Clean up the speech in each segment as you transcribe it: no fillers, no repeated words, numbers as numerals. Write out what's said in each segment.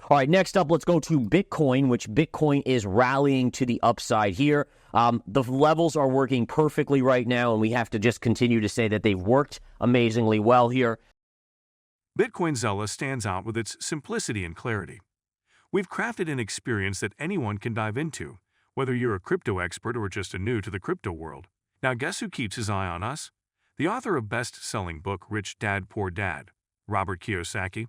All right, next up, let's go to Bitcoin, which Bitcoin is rallying to the upside here. The levels are working perfectly right now, and we have to just continue to say that they've worked amazingly well here. Bitcoin Zella stands out with its simplicity and clarity. We've crafted an experience that anyone can dive into, whether you're a crypto expert or just a new to the crypto world. Now, guess who keeps his eye on us? The author of best-selling book Rich Dad Poor Dad, Robert Kiyosaki.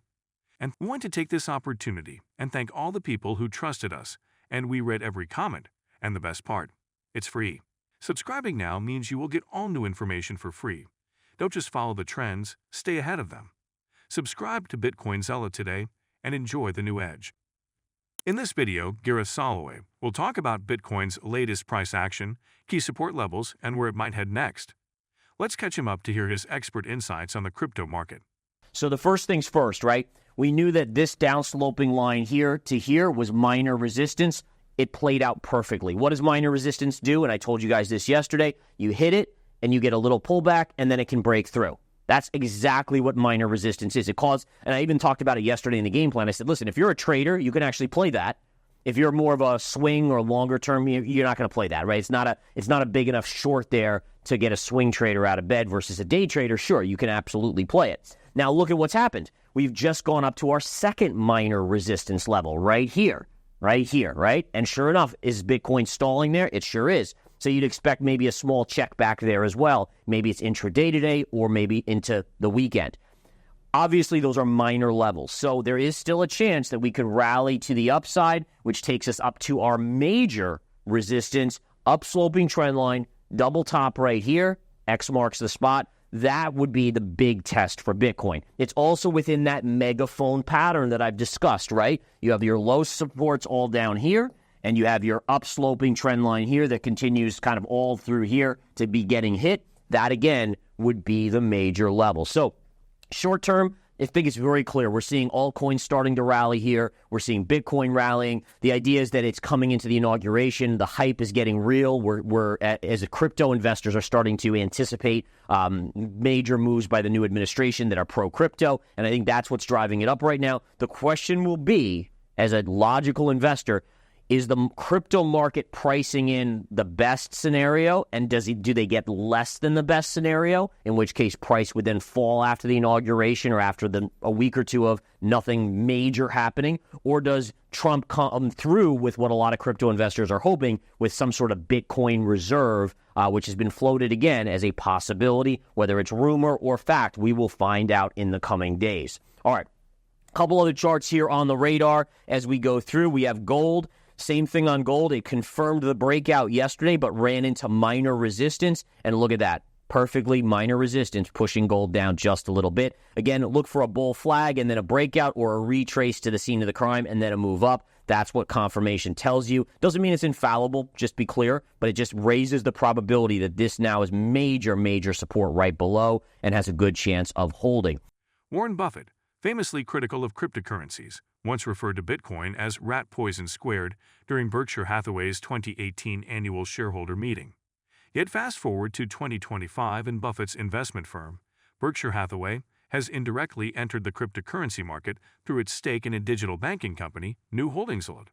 And we want to take this opportunity and thank all the people who trusted us, and we read every comment. And the best part, it's free. Subscribing now means you will get all new information for free. Don't just follow the trends, stay ahead of them. Subscribe to Bitcoin Zella today and enjoy the new edge. In this video, Gareth Soloway will talk about Bitcoin's latest price action, key support levels, and where it might head next. Let's catch him up to hear his expert insights on the crypto market. So the first things first, right? We knew that this downsloping line here to here was minor resistance. It played out perfectly. What does minor resistance do? And I told you guys this yesterday. You hit it, and you get a little pullback, and then it can break through. That's exactly what minor resistance is. It caused, and I even talked about it yesterday in the game plan. I said, listen, if you're a trader, you can actually play that. If you're more of a swing or longer term, you're not going to play that, right? It's not a big enough short there to get a swing trader out of bed versus a day trader. Sure, you can absolutely play it. Now look at what's happened. We've just gone up to our second minor resistance level right here, right? And sure enough, is Bitcoin stalling there? It sure is. So you'd expect maybe a small check back there as well. Maybe it's intraday today or maybe into the weekend. Obviously, those are minor levels. So there is still a chance that we could rally to the upside, which takes us up to our major resistance, upsloping trend line, double top right here. X marks the spot. That would be the big test for Bitcoin. It's also within that megaphone pattern that I've discussed, right? You have your low supports all down here, and you have your upsloping trend line here that continues kind of all through here to be getting hit. That, again, would be the major level. So short term, I think it's very clear. We're seeing altcoins starting to rally here. We're seeing Bitcoin rallying. The idea is that it's coming into the inauguration. The hype is getting real. We're as crypto investors are starting to anticipate major moves by the new administration that are pro-crypto, and I think that's what's driving it up right now. The question will be, as a logical investor, is the crypto market pricing in the best scenario, and do they get less than the best scenario, in which case price would then fall after the inauguration or after a week or two of nothing major happening? Or does Trump come through with what a lot of crypto investors are hoping, with some sort of Bitcoin reserve, which has been floated again as a possibility? Whether it's rumor or fact, we will find out in the coming days. All right, a couple other charts here on the radar as we go through. We have gold. Same thing on gold. It confirmed the breakout yesterday, but ran into minor resistance. And look at that. Perfectly minor resistance, pushing gold down just a little bit. Again, look for a bull flag and then a breakout or a retrace to the scene of the crime and then a move up. That's what confirmation tells you. Doesn't mean it's infallible, just be clear, but it just raises the probability that this now is major support right below and has a good chance of holding. Warren Buffett, famously critical of cryptocurrencies, once referred to Bitcoin as rat poison squared during Berkshire Hathaway's 2018 annual shareholder meeting. Yet fast forward to 2025 and Buffett's investment firm, Berkshire Hathaway, has indirectly entered the cryptocurrency market through its stake in a digital banking company, New Holdings Limited.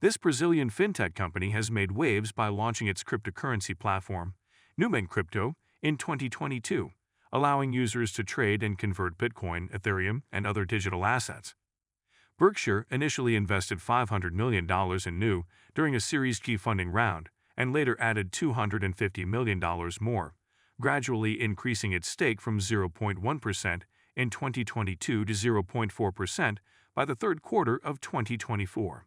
This Brazilian fintech company has made waves by launching its cryptocurrency platform, Nubank Crypto, in 2022, allowing users to trade and convert Bitcoin, Ethereum, and other digital assets. Berkshire initially invested $500 million in New during a Series G funding round and later added $250 million more, gradually increasing its stake from 0.1% in 2022 to 0.4% by the third quarter of 2024.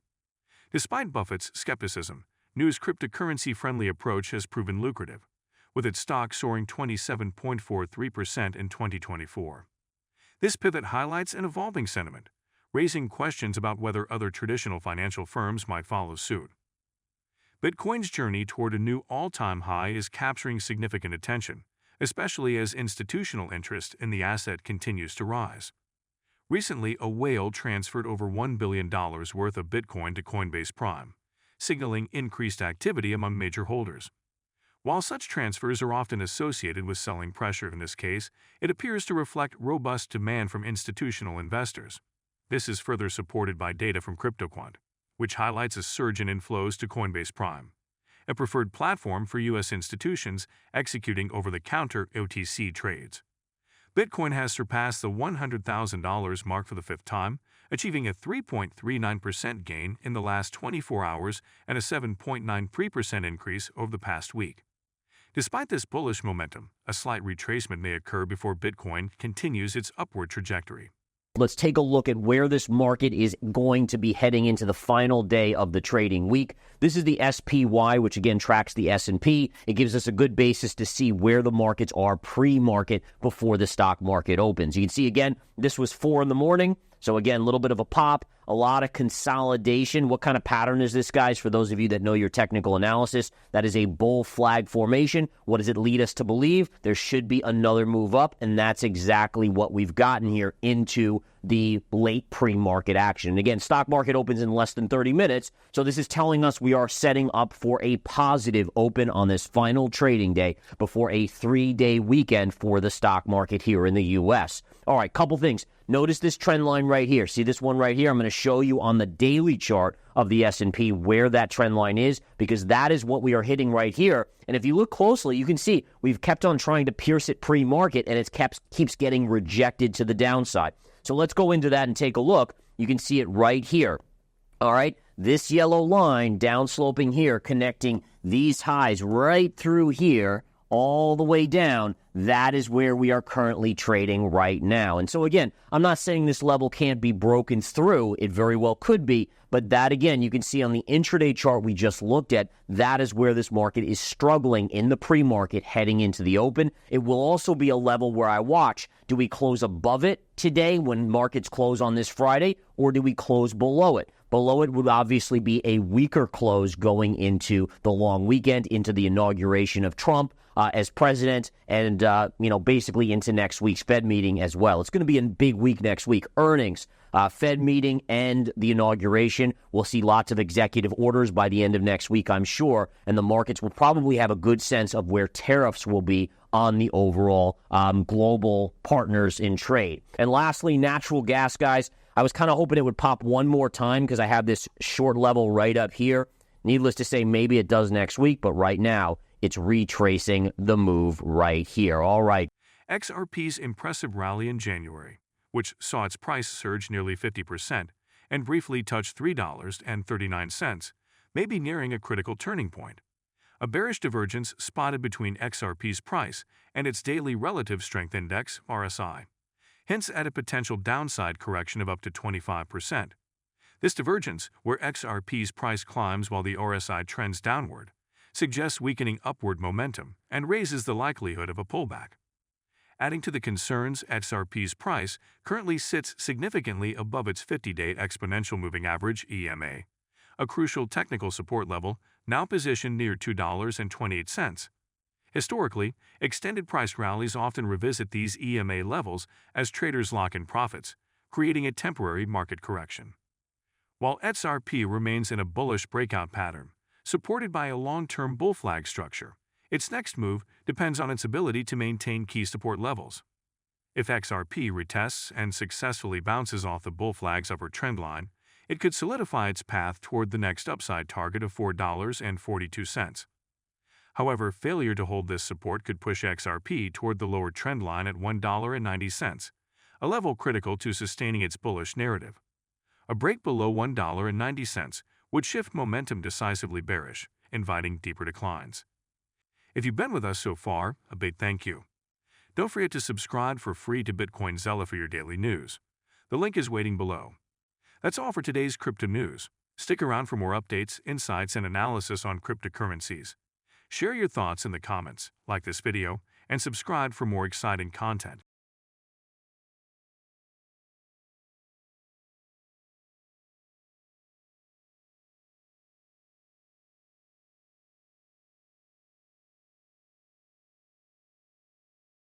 Despite Buffett's skepticism, New's cryptocurrency-friendly approach has proven lucrative, with its stock soaring 27.43% in 2024. This pivot highlights an evolving sentiment, raising questions about whether other traditional financial firms might follow suit. Bitcoin's journey toward a new all-time high is capturing significant attention, especially as institutional interest in the asset continues to rise. Recently, a whale transferred over $1 billion worth of Bitcoin to Coinbase Prime, signaling increased activity among major holders. While such transfers are often associated with selling pressure in this case, it appears to reflect robust demand from institutional investors. This is further supported by data from CryptoQuant, which highlights a surge in inflows to Coinbase Prime, a preferred platform for U.S. institutions executing over-the-counter OTC trades. Bitcoin has surpassed the $100,000 mark for the fifth time, achieving a 3.39% gain in the last 24 hours and a 7.93% increase over the past week. Despite this bullish momentum, a slight retracement may occur before Bitcoin continues its upward trajectory. Let's take a look at where this market is going to be heading into the final day of the trading week. This is the SPY, which again tracks the S&P. It gives us a good basis to see where the markets are pre-market before the stock market opens. You can see again, this was 4 in the morning. So again, a little bit of a pop, a lot of consolidation. What kind of pattern is this, guys? For those of you that know your technical analysis, that is a bull flag formation. What does it lead us to believe? There should be another move up, and that's exactly what we've gotten here into the late pre-market action. And again, stock market opens in less than 30 minutes, so this is telling us we are setting up for a positive open on this final trading day before a 3-day weekend for the stock market here in the U.S. All right, couple things. Notice this trend line right here. See this one right here? I'm going to show you on the daily chart of the S&P where that trend line is, because that is what we are hitting right here. And if you look closely, you can see we've kept on trying to pierce it pre-market, and it keeps getting rejected to the downside. So let's go into that and take a look. You can see it right here. All right, this yellow line down sloping here, connecting these highs right through here, all the way down, that is where we are currently trading right now. And so again, I'm not saying this level can't be broken through. It very well could be. But that, again, you can see on the intraday chart we just looked at, that is where this market is struggling in the pre-market heading into the open. It will also be a level where I watch, do we close above it today when markets close on this Friday, or do we close below it? Below it would obviously be a weaker close going into the long weekend, into the inauguration of Trump as president, and basically into next week's Fed meeting as well. It's going to be a big week next week. Earnings, Fed meeting, and the inauguration. We'll see lots of executive orders by the end of next week, I'm sure, and the markets will probably have a good sense of where tariffs will be on the overall global partners in trade. And lastly, natural gas, guys. I was kind of hoping it would pop one more time because I have this short level right up here. Needless to say, maybe it does next week, but right now it's retracing the move right here. All right. XRP's impressive rally in January, which saw its price surge nearly 50% and briefly touch $3.39, may be nearing a critical turning point. A bearish divergence spotted between XRP's price and its daily relative strength index, RSI, hints at a potential downside correction of up to 25%. This divergence, where XRP's price climbs while the RSI trends downward, suggests weakening upward momentum and raises the likelihood of a pullback. Adding to the concerns, XRP's price currently sits significantly above its 50-day exponential moving average EMA, a crucial technical support level now positioned near $2.28. Historically, extended price rallies often revisit these EMA levels as traders lock in profits, creating a temporary market correction. While XRP remains in a bullish breakout pattern, supported by a long-term bull flag structure, its next move depends on its ability to maintain key support levels. If XRP retests and successfully bounces off the bull flag's upper trend line, it could solidify its path toward the next upside target of $4.42. However, failure to hold this support could push XRP toward the lower trend line at $1.90, a level critical to sustaining its bullish narrative. A break below $1.90 would shift momentum decisively bearish, inviting deeper declines. If you've been with us so far, a big thank you. Don't forget to subscribe for free to Bitcoin Zella for your daily news. The link is waiting below. That's all for today's crypto news. Stick around for more updates, insights, and analysis on cryptocurrencies. Share your thoughts in the comments, like this video, and subscribe for more exciting content.